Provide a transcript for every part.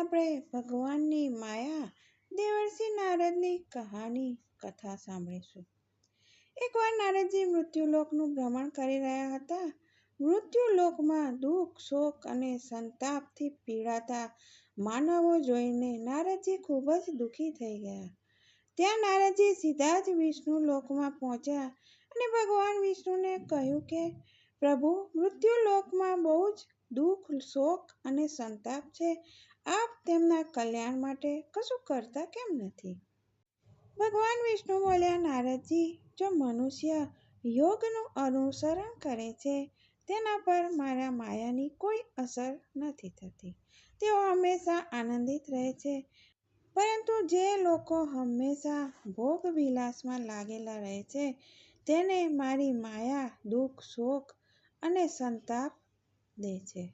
આપણે ભગવાનની માયા દેવર્ષિ નારદની કથા સાંભળીશું. એકવાર નારદજી મૃત્યુલોકનું ભ્રમણ કરી રહ્યા હતા. મૃત્યુલોકમાં દુઃખ, શોક અને સંતાપથી પીડાતા માનવો જોઈને નારદજી ખૂબ જ દુઃખી થઈ ગયા. ત્યાં નારદજી સીધા જ વિષ્ણુ લોકમાં પહોંચ્યા અને ભગવાન વિષ્ણુને કહ્યું કે પ્રભુ, મૃત્યુલોકમાં બહુ જ દુઃખ, શોક અને સંતાપ છે. આપ તેમના કલ્યાણ માટે કશું કરતા કેમ નથી? ભગવાન વિષ્ણુ બોલ્યા, નારદજી, જો મનુષ્ય યોગનું અનુસરણ કરે છે તેના પર મારા માયાની કોઈ અસર નથી થતી. તેઓ હંમેશા આનંદિત રહે છે. પરંતુ જે લોકો હંમેશા ભોગ વિલાસમાં લાગેલા રહે છે તેને મારી માયા દુઃખ, શોક અને સંતાપ દે છે.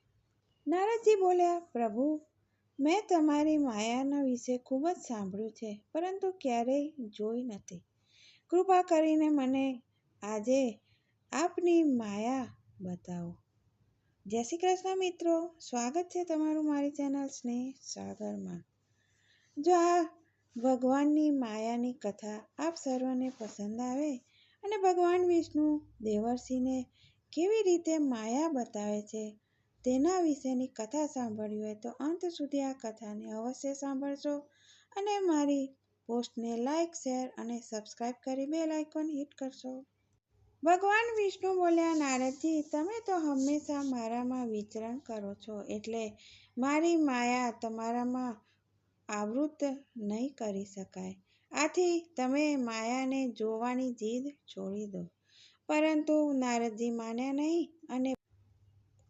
નારદજી બોલ્યા, પ્રભુ, મેં તમારી માયાના વિશે ખૂબ જ સાંભળ્યું છે, પરંતુ ક્યારેય જોઈ નથી. કૃપા કરીને મને આજે આપની માયા બતાવો. જય શ્રી કૃષ્ણ મિત્રો, સ્વાગત છે તમારું મારી ચેનલ સ્નેહ સાગરમાં. જો આ ભગવાનની માયાની કથા આપ સર્વને પસંદ આવે અને ભગવાન વિષ્ણુ દેવર્ષિને કેવી રીતે માયા બતાવે છે તેના વિશેની કથા સાંભળવી હોય તો અંત સુધી આ કથાને અવશ્ય સાંભળજો અને મારી પોસ્ટને લાઈક, શેર અને સબસ્ક્રાઈબ કરી બેલ આઇકોન હિટ કરશો. ભગવાન વિષ્ણુ બોલ્યા, નારદજી, તમે તો હંમેશા મારામાં વિચરણ કરો છો, એટલે મારી માયા તમારામાં આવૃત નહીં કરી શકાય. આથી તમે માયાને જોવાની જીદ છોડી દો. પરંતુ નારદજી માન્યા નહીં અને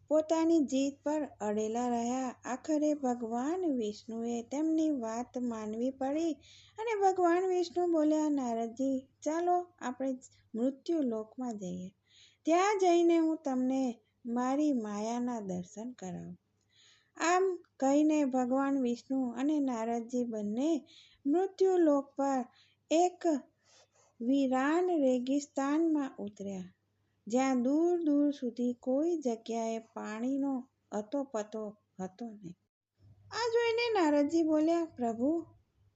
પોતાની જીદ પર અડેલા રહ્યા. આખરે ભગવાન વિષ્ણુએ તેમની વાત માનવી પડી અને ભગવાન વિષ્ણુ બોલ્યા, નારદજી, ચાલો આપણે મૃત્યુલોકમાં જઈએ. ત્યાં જઈને હું તમને મારી માયાના દર્શન કરાવું. આમ કહીને ભગવાન વિષ્ણુ અને નારદજી બંને મૃત્યુલોક પર એક વીરાન રેગિસ્તાનમાં ઉતર્યા, જ્યાં દૂર દૂર સુધી કોઈ જગ્યાએ પાણીનો અતોપતો હતો નહીં. આ જોઈને નારદજી બોલ્યા, પ્રભુ,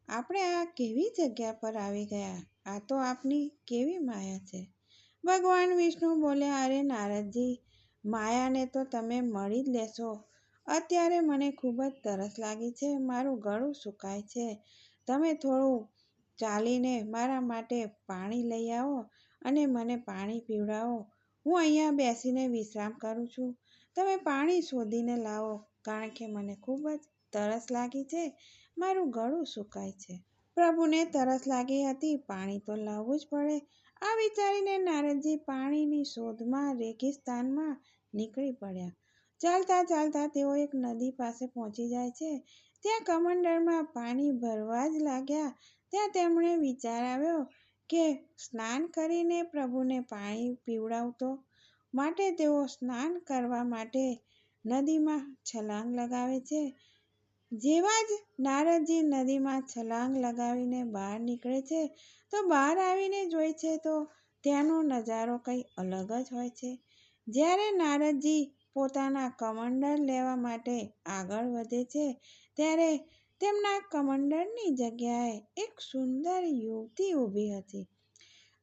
આપણે આ કેવી જગ્યા પર આવી ગયા? આ તો આપની કેવી માયા છે? ભગવાન વિષ્ણુ બોલ્યા, અરે નારદજી, માયાને તો તમે મળી જ લેશો. અત્યારે મને ખૂબ જ તરસ લાગી છે. મારું ગળું સુકાય છે. તમે થોડું ચાલીને મારા માટે પાણી લઈ આવો અને મને પાણી પીવડાવો. હું અહીંયા બેસીને વિશ્રામ કરું છું. તમે પાણી શોધીને લાવો, કારણ કે મને ખૂબ જ તરસ લાગી છે. મારું ગળું સુકાય છે. પ્રભુને તરસ લાગી હતી, પાણી તો લાવવું જ પડે. આ વિચારીને નારદજી પાણીની શોધમાં રેગિસ્તાનમાં નીકળી પડ્યા. ચાલતા ચાલતા તેઓ એક નદી પાસે પહોંચી જાય છે. ત્યાં કમંડળમાં પાણી ભરવા જ લાગ્યા. ત્યાં તેમણે વિચાર આવ્યો કે સ્નાન કરીને પ્રભુને પાણી પીવડાવતો. માટે તેઓ સ્નાન કરવા માટે નદીમાં છલાંગ લગાવે છે. જેવા જ નારદજી નદીમાં છલાંગ લગાવીને બહાર નીકળે છે તો બહાર આવીને જોઈ છે તો ત્યાંનો નજારો કંઈ અલગ જ હોય છે. જ્યારે નારદજી પોતાના કમંડળ લેવા માટે આગળ વધે છે ત્યારે તેમના કમંડળની જગ્યાએ એક સુંદર યુવતી ઊભી હતી.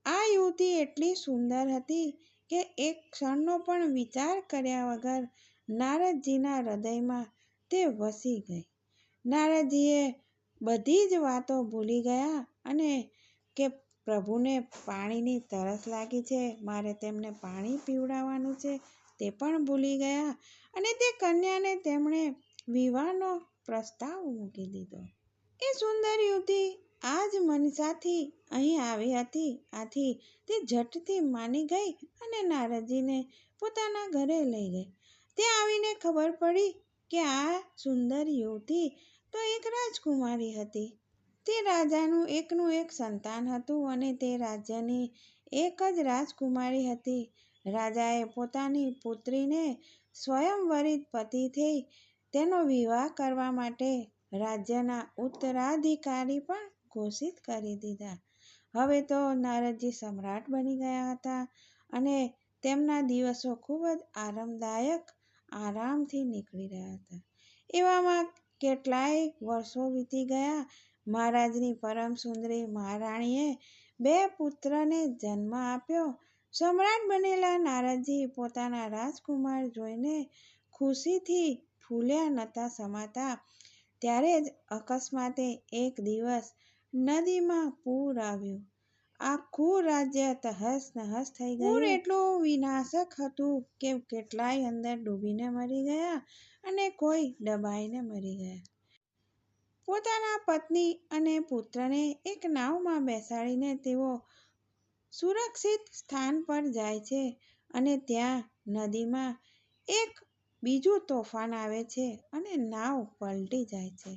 આ યુવતી એટલી સુંદર હતી કે એક ક્ષણનો પણ વિચાર કર્યા વગર નારદજીના હૃદયમાં તે વસી ગઈ. નારદજીએ બધી જ વાતો ભૂલી ગયા અને કે પ્રભુને પાણીની તરસ લાગી છે, મારે તેમને પાણી પીવડાવવાનું છે, તે પણ ભૂલી ગયા અને તે કન્યાને તેમણે વિવાહનો પ્રસ્તાવ મૂકી દીધો. એ સુંદર યુવતી આ જ મનસાથી અહીં આવી હતી. આથી તે ઝટથી માની ગઈ અને નારદજીને પોતાના ઘરે લઈ ગઈ. ત્યાં આવીને ખબર પડી કે આ સુંદર યુવતી તો એક રાજકુમારી હતી. તે રાજાનું એકનું એક સંતાન હતું અને તે રાજ્યની એક જ રાજકુમારી હતી. રાજાએ પોતાની પુત્રીને સ્વયંવરિત પતિથી તેનો વિવાહ કરવા માટે રાજ્યના ઉત્તરાધિકારી પણ ઘોષિત કરી દીધા. હવે તો નારદજી સમ્રાટ બની ગયા હતા અને તેમના દિવસો ખૂબ જ આરામદાયક આરામથી નીકળી રહ્યા હતા. એવામાં કેટલાય વર્ષો વીતી ગયા. મહારાજની પરમ સુંદરી મહારાણીએ 2 પુત્રને જન્મ આપ્યો. સમ્રાટ બનેલા નારદજી પોતાના રાજકુમાર જોઈને ખુશીથી ફૂલ્યા નહોતા સમાતા. ત્યારે જ અકસ્માતે એક દિવસ નદીમાં પૂર આવ્યું. આખું રાજ્ય તહસ નહસ થઈ ગયું. પૂર એટલું વિનાશક હતું કે કેટલાય અંદર ડૂબીને મરી ગયા અને કોઈ ડબાઈને મરી ગયા. પોતાના પત્ની અને પુત્રને એક નાવમાં બેસાડીને તેઓ સુરક્ષિત સ્થાન પર જાય છે અને ત્યાં નદીમાં એક બીજું તોફાન આવે છે અને નાવ પલટી જાય છે.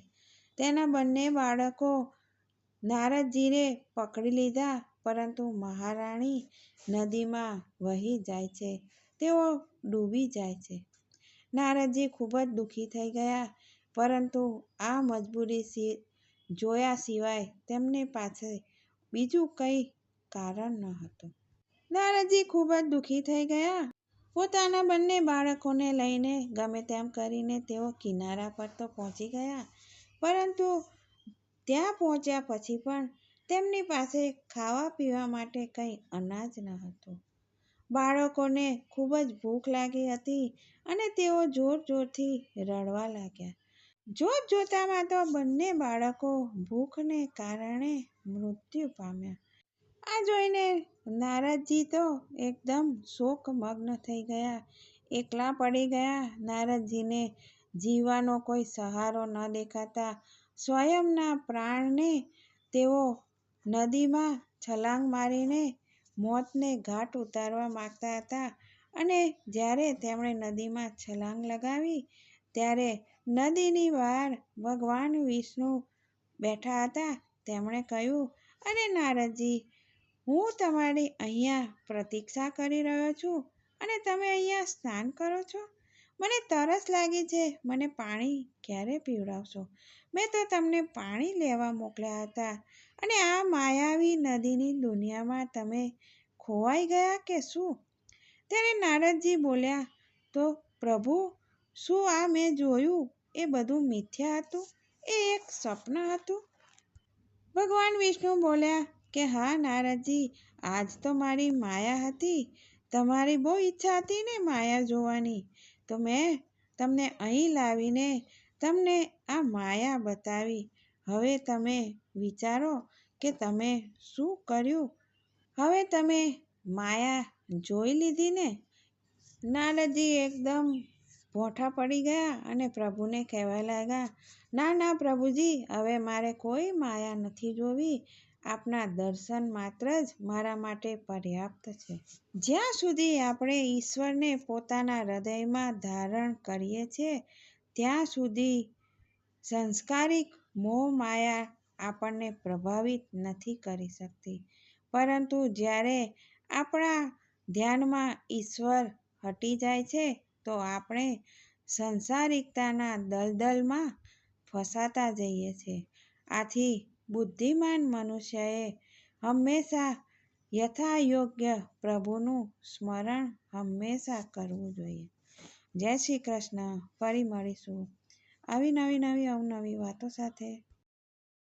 તેના બંને બાળકો નારદજીને પકડી લીધા, પરંતુ મહારાણી નદીમાં વહી જાય છે. તેઓ ડૂબી જાય છે. નારદજી ખૂબ જ દુઃખી થઈ ગયા, પરંતુ આ મજબૂરી જોયા સિવાય તેમની પાસે બીજું કંઈ કારણ ન હતું. નારદજી ખૂબ જ દુઃખી થઈ ગયા. પોતાના બંને બાળકોને લઈને ગમે તેમ કરીને તેઓ કિનારા પર તો પહોંચી ગયા, પરંતુ ત્યાં પહોંચ્યા પછી પણ તેમની પાસે ખાવા પીવા માટે કંઈ અનાજ ન હતું. બાળકોને ખૂબ જ ભૂખ લાગી હતી અને તેઓ જોર જોરથી રડવા લાગ્યા. જોત જોતામાં તો બંને બાળકો ભૂખને કારણે મૃત્યુ પામ્યા. આ જોઈને નારદજી તો એકદમ શોકમગ્ન થઈ ગયા, એકલા પડી ગયા. નારદજીને જીવવાનો કોઈ સહારો ન દેખાતા સ્વયંના પ્રાણને તેઓ નદીમાં છલાંગ મારીને મોતને ઘાટ ઉતારવા માંગતા હતા. અને જ્યારે તેમણે નદીમાં છલાંગ લગાવી ત્યારે નદીની બહાર ભગવાન વિષ્ણુ બેઠા હતા. તેમણે કહ્યું, અરે નારદજી, હું તમારી અહીંયા પ્રતીક્ષા કરી રહ્યો છું અને તમે અહીંયા સ્નાન કરો છો. મને તરસ લાગી છે, મને પાણી ક્યારે પીવડાવશો? મેં તો તમને પાણી લેવા મોકલ્યા હતા અને આ માયાવી નદીની દુનિયામાં તમે ખોવાઈ ગયા કે શું? ત્યારે નારદજી બોલ્યા, તો પ્રભુ, શું આ મેં જોયું એ બધું મિથ્યા હતું? એ એક સ્વપ્ન હતું? ભગવાન વિષ્ણુ બોલ્યા કે હા નારદજી, આજ તો મારી માયા હતી. તમારી બહુ ઈચ્છા હતી ને માયા જોવાની, તો મેં તમને અહીં લાવીને તમને આ માયા બતાવી. હવે તમે વિચારો કે તમે શું કર્યું? હવે તમે માયા જોઈ લીધી ને? નારદજી એકદમ ભોંઠા પડી ગયા અને પ્રભુને કહેવા લાગ્યા, ના ના પ્રભુજી, હવે મારે કોઈ માયા નથી જોવી. આપના દર્શન માત્ર જ મારા માટે પર્યાપ્ત છે. જ્યાં સુધી આપણે ઈશ્વરને પોતાના હૃદયમાં ધારણ કરીએ છીએ ત્યાં સુધી સંસ્કારિક મોહ માયા આપણને પ્રભાવિત નથી કરી શકતી. પરંતુ જ્યારે આપણા ધ્યાનમાં ઈશ્વર હટી જાય છે તો આપણે સંસારિકતાના દલદલમાં ફસાતા જઈએ છીએ. આથી બુદ્ધિમાન મનુષ્યએ હંમેશા યથાયોગ્ય પ્રભુનું સ્મરણ હંમેશા કરવું જોઈએ. જય શ્રી કૃષ્ણ. ફરી મળીશું આવી નવી અવનવી વાતો સાથે.